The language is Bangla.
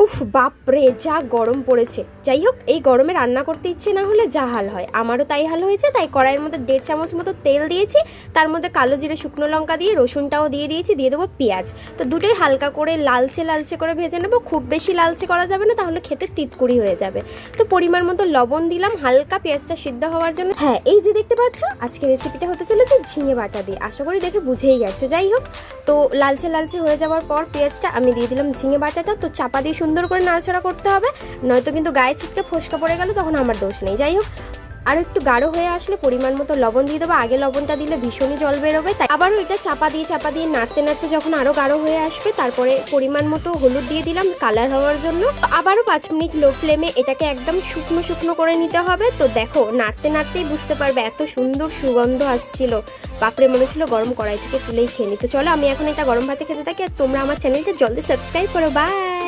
উফ বাপরে যা গরম পড়েছে। যাই হোক, এই গরমে রান্না করতে ইচ্ছে না হলে যা হাল হয়, আমারও তাই হাল হয়েছে। তাই কড়াইয়ের মধ্যে 1.5 চামচ মতো তেল দিয়েছি, তার মধ্যে কালো জিরে শুকনো লঙ্কা দিয়ে রসুনটাও দিয়ে দিয়েছি, দিয়ে দেবো পেঁয়াজ। তো দুটোই হালকা করে লালচে লালচে করে ভেজে নেবো, খুব বেশি লালচে করা যাবে না, তাহলে খেতে তিতকুড়ি হয়ে যাবে। তো পরিমাণ মতো লবণ দিলাম হালকা পেঁয়াজটা সিদ্ধ হওয়ার জন্য। হ্যাঁ, এই যে দেখতে পাচ্ছ আজকে রেসিপিটা হতে চলেছে ঝিঙে বাটা দিয়ে, আশা করি দেখে বুঝেই গেছো। যাই হোক, তো লালচে লালচে হয়ে যাওয়ার পর পেঁয়াজটা আমি দিয়ে দিলাম ঝিঙে বাটাটা। তো চাপা দিয়ে সুন্দর করে নাড়াচাড়া করতে হবে, নয়তো কিন্তু গায়ে ছিটকে ফোসকা পড়ে গেল তখন আমার দোষ নেই। যাই হোক, আর একটু গাঢ় হয়ে আসলে পরিমাণ মতো লবণ দিয়ে দেবো। আগে লবণটা দিলে ভীষণই জল বেরোবে, তাই আবারও এটা চাপা দিয়ে নাড়তে নাড়তে যখন আরও গাঢ় হয়ে আসবে, তারপরে পরিমাণ মতো হলুদ দিয়ে দিলাম কালার হওয়ার জন্য। আবারও 5 মিনিট লো ফ্লেমে এটাকে একদম শুকনো শুকনো করে নিতে হবে। তো দেখো, নাড়তে নাড়তেই বুঝতে পারবে এত সুন্দর সুগন্ধ আসছিল, বাপরে মনে ছিল গরম কড়াই থেকে তুলেই খেয়ে নিতে। চলো আমি এখন এটা গরম ভাতে খেতে থাকি, আর তোমরা আমার চ্যানেলটা জলদি সাবস্ক্রাইব করো। বাই।